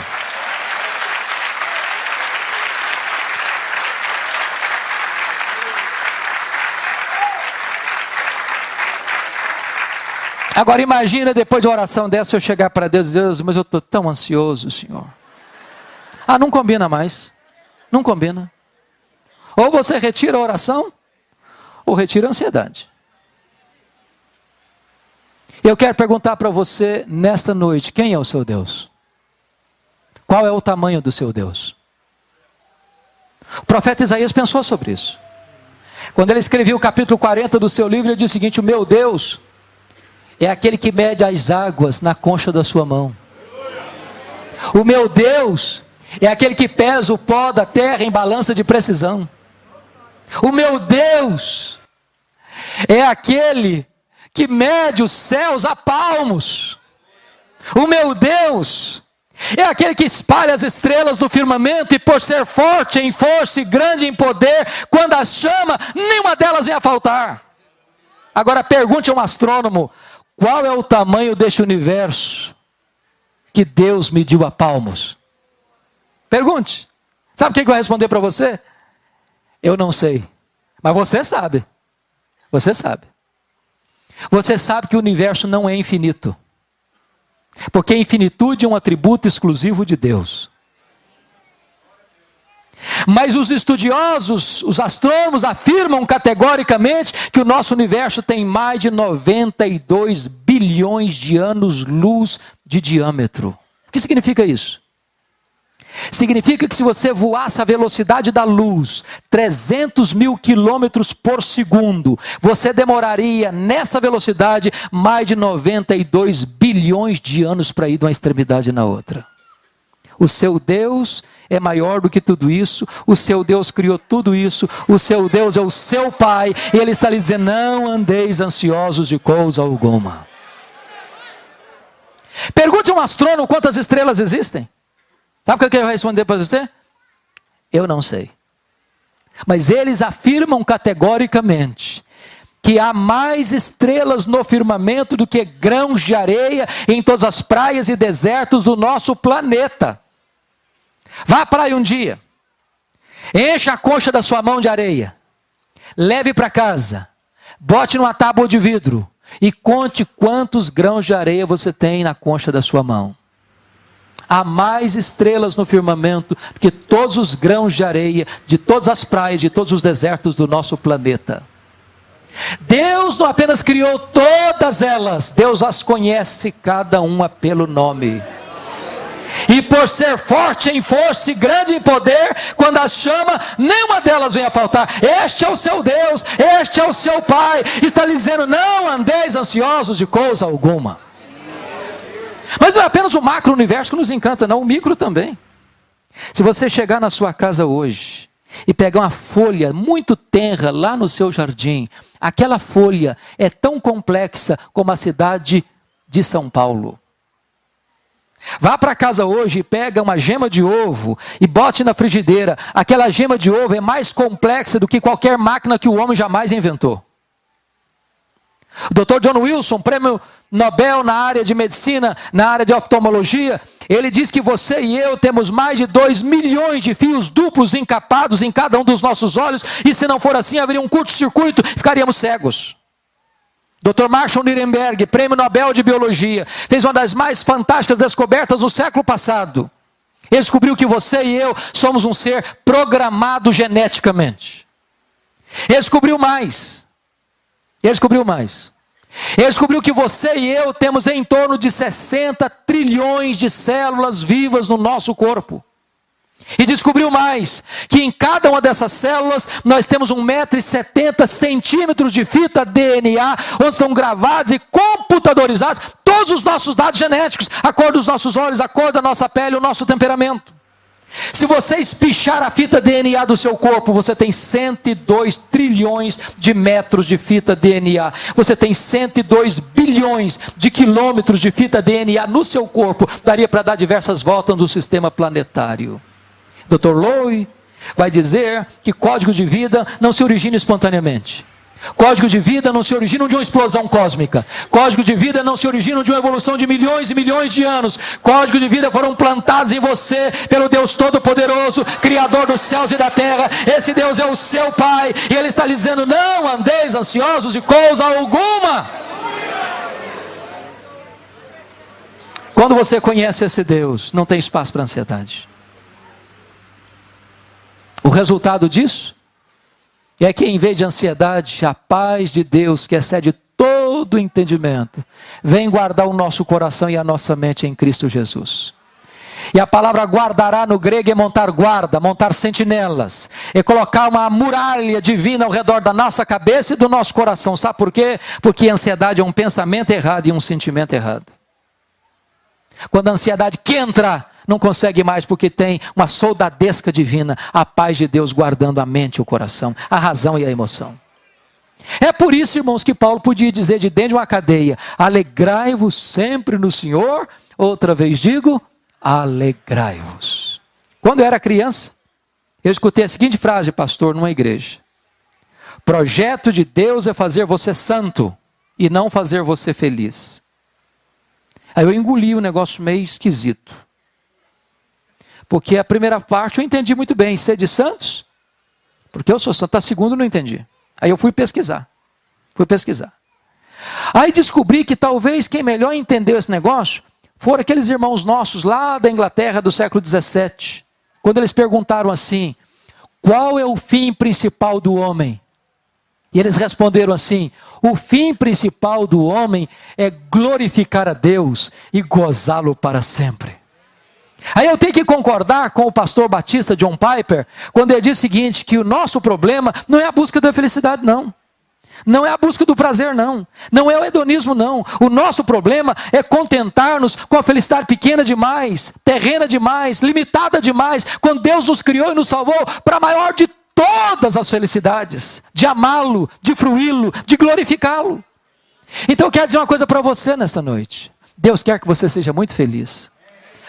Agora imagina, depois de uma oração dessa, eu chegar para Deus e dizer: Deus, mas eu estou tão ansioso, Senhor. Não combina mais, não combina. Ou você retira a oração, ou retira a ansiedade. Eu quero perguntar para você nesta noite, quem é o seu Deus? Qual é o tamanho do seu Deus? O profeta Isaías pensou sobre isso. Quando ele escreveu o capítulo 40 do seu livro, ele diz o seguinte: o meu Deus é aquele que mede as águas na concha da sua mão. O meu Deus é aquele que pesa o pó da terra em balança de precisão. O meu Deus é aquele que mede os céus a palmos. O meu Deus é aquele que espalha as estrelas do firmamento, e por ser forte em força e grande em poder, quando as chama, nenhuma delas vem a faltar. Agora pergunte a um astrônomo: qual é o tamanho deste universo que Deus mediu a palmos? Pergunte. Sabe o que vai responder para você? Eu não sei. Mas você sabe. Você sabe. Você sabe que o universo não é infinito. Porque a infinitude é um atributo exclusivo de Deus. Mas os estudiosos, os astrônomos afirmam categoricamente que o nosso universo tem mais de 92 bilhões de anos-luz de diâmetro. O que significa isso? Significa que se você voasse a velocidade da luz, 300 mil quilômetros por segundo, você demoraria nessa velocidade mais de 92 bilhões de anos para ir de uma extremidade na outra. O seu Deus é maior do que tudo isso, o seu Deus criou tudo isso, o seu Deus é o seu Pai, e Ele está lhe dizendo: não andeis ansiosos de coisa alguma. Pergunte a um astrônomo quantas estrelas existem. Sabe o que eu quero responder para você? Eu não sei. Mas eles afirmam categoricamente que há mais estrelas no firmamento do que grãos de areia em todas as praias e desertos do nosso planeta. Vá à praia um dia, encha a concha da sua mão de areia, leve para casa, bote numa tábua de vidro e conte quantos grãos de areia você tem na concha da sua mão. Há mais estrelas no firmamento do que todos os grãos de areia de todas as praias, de todos os desertos do nosso planeta. Deus não apenas criou todas elas, Deus as conhece cada uma pelo nome. E por ser forte em força e grande em poder, quando as chama, nenhuma delas vem a faltar. Este é o seu Deus, este é o seu Pai. Está lhe dizendo: não andeis ansiosos de coisa alguma. Mas não é apenas o macro-universo que nos encanta, não, o micro também. Se você chegar na sua casa hoje e pegar uma folha muito tenra lá no seu jardim, aquela folha é tão complexa como a cidade de São Paulo. Vá para casa hoje e pega uma gema de ovo e bote na frigideira. Aquela gema de ovo é mais complexa do que qualquer máquina que o homem jamais inventou. O Dr. John Wilson, prêmio Nobel na área de medicina, na área de oftalmologia, ele diz que você e eu temos mais de 2 milhões de fios duplos encapados em cada um dos nossos olhos, e se não for assim, haveria um curto-circuito, ficaríamos cegos. Dr. Marshall Nirenberg, prêmio Nobel de Biologia, fez uma das mais fantásticas descobertas do século passado. Ele descobriu que você e eu somos um ser programado geneticamente. Ele descobriu mais. Ele descobriu que você e eu temos em torno de 60 trilhões de células vivas no nosso corpo. E descobriu mais, que em cada uma dessas células nós temos 1,70 m de fita DNA, onde estão gravados e computadorizados todos os nossos dados genéticos, a cor dos nossos olhos, a cor da nossa pele, o nosso temperamento. Se você espichar a fita DNA do seu corpo, você tem 102 trilhões de metros de fita DNA. Você tem 102 bilhões de quilômetros de fita DNA no seu corpo. Daria para dar diversas voltas no sistema planetário. Dr. Lowe vai dizer que código de vida não se origina espontaneamente. Código de vida não se origina de uma explosão cósmica. Código de vida não se origina de uma evolução de milhões e milhões de anos. Código de vida foram plantados em você pelo Deus Todo-Poderoso, Criador dos céus e da terra. Esse Deus é o seu Pai, e Ele está lhe dizendo: não andeis ansiosos de coisa alguma. Quando você conhece esse Deus, não tem espaço para ansiedade. O resultado disso é que, em vez de ansiedade, a paz de Deus, que excede todo todo entendimento, vem guardar o nosso coração e a nossa mente em Cristo Jesus. E a palavra guardará no grego é montar guarda, montar sentinelas, é colocar uma muralha divina ao redor da nossa cabeça e do nosso coração. Sabe por quê? Porque a ansiedade é um pensamento errado e um sentimento errado. Quando a ansiedade que entra, não consegue mais, porque tem uma soldadesca divina, a paz de Deus guardando a mente e o coração, a razão e a emoção. É por isso, irmãos, que Paulo podia dizer de dentro de uma cadeia: alegrai-vos sempre no Senhor. Outra vez digo, alegrai-vos. Quando eu era criança, eu escutei a seguinte frase, pastor, numa igreja: projeto de Deus é fazer você santo e não fazer você feliz. Aí eu engoli um negócio meio esquisito, porque a primeira parte eu entendi muito bem, sede santos, porque eu sou santo. A segunda eu não entendi. Aí eu fui pesquisar. Aí descobri que talvez quem melhor entendeu esse negócio foram aqueles irmãos nossos lá da Inglaterra do século XVII. Quando eles perguntaram assim: qual é o fim principal do homem? E eles responderam assim: o fim principal do homem é glorificar a Deus e gozá-lo para sempre. Aí eu tenho que concordar com o pastor batista John Piper, quando ele diz o seguinte, que o nosso problema não é a busca da felicidade, não. Não é a busca do prazer, não. Não é o hedonismo, não. O nosso problema é contentar-nos com a felicidade pequena demais, terrena demais, limitada demais, quando Deus nos criou e nos salvou para a maior de todas as felicidades, de amá-lo, de fruí-lo, de glorificá-lo. Então eu quero dizer uma coisa para você nesta noite. Deus quer que você seja muito feliz.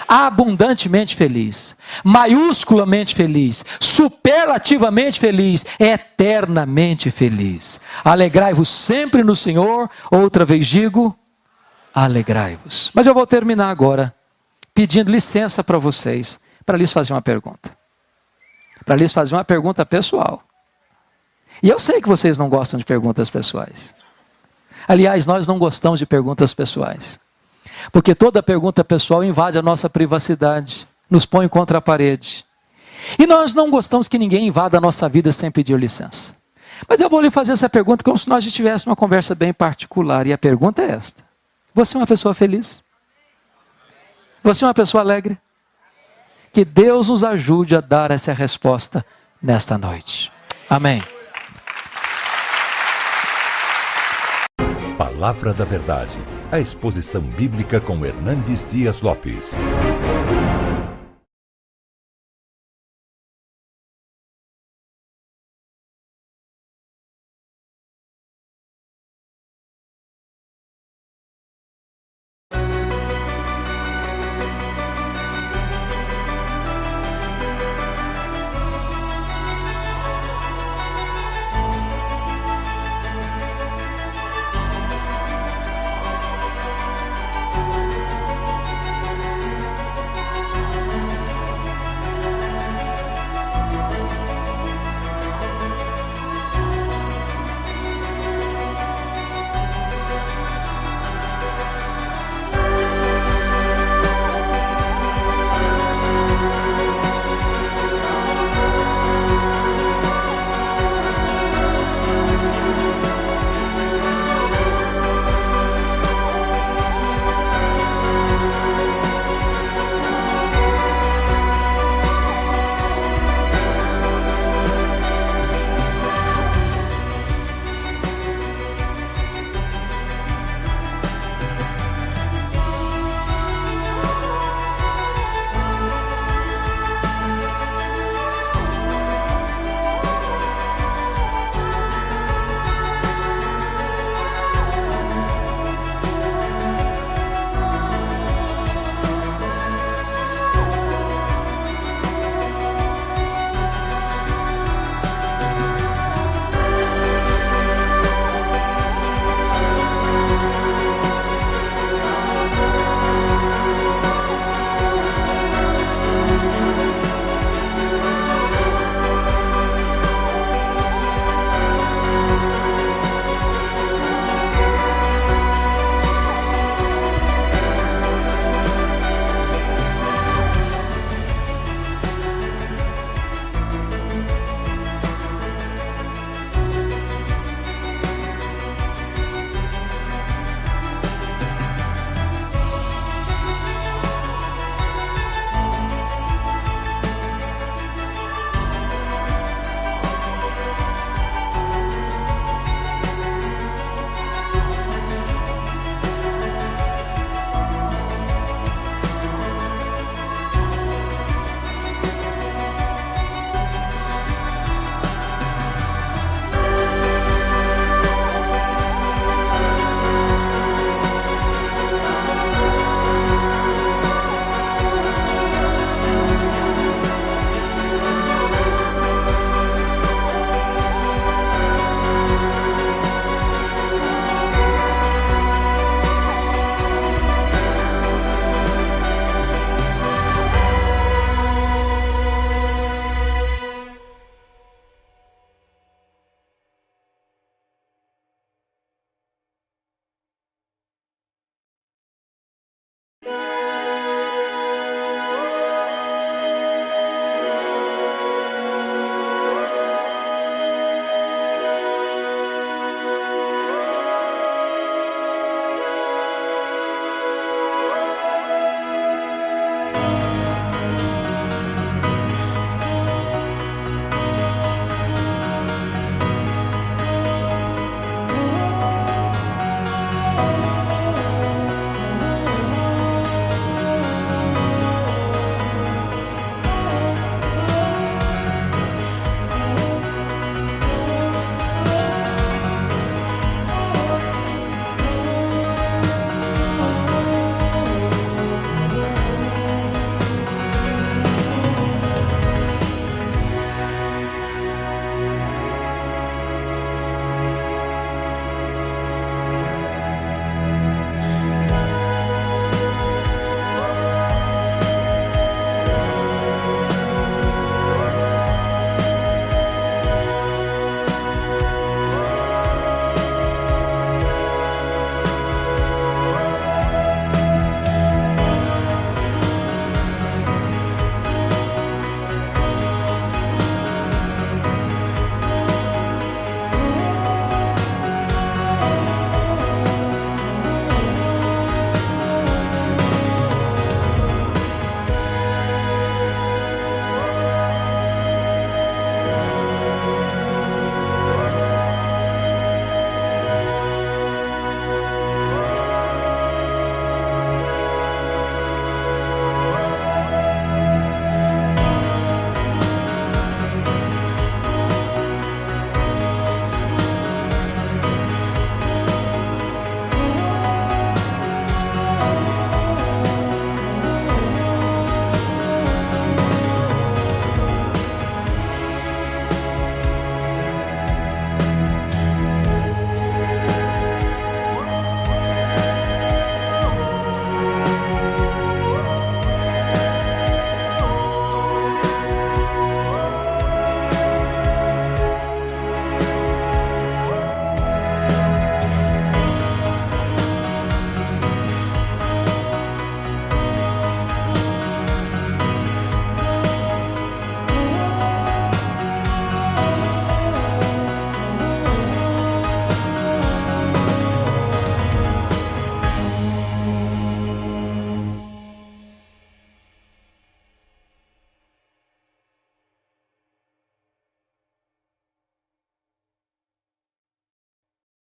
Abundantemente feliz, maiusculamente feliz, superlativamente feliz, eternamente feliz. Alegrai-vos sempre no Senhor. Outra vez digo, alegrai-vos. Mas eu vou terminar agora pedindo licença para vocês, para lhes fazer uma pergunta. Para lhes fazer uma pergunta pessoal. E eu sei que vocês não gostam de perguntas pessoais. Aliás, nós não gostamos de perguntas pessoais. Porque toda pergunta pessoal invade a nossa privacidade, nos põe contra a parede. E nós não gostamos que ninguém invada a nossa vida sem pedir licença. Mas eu vou lhe fazer essa pergunta como se nós estivéssemos uma conversa bem particular. E a pergunta é esta: você é uma pessoa feliz? Você é uma pessoa alegre? Que Deus nos ajude a dar essa resposta nesta noite. Amém. Palavra da Verdade, a exposição bíblica com Hernandes Dias Lopes.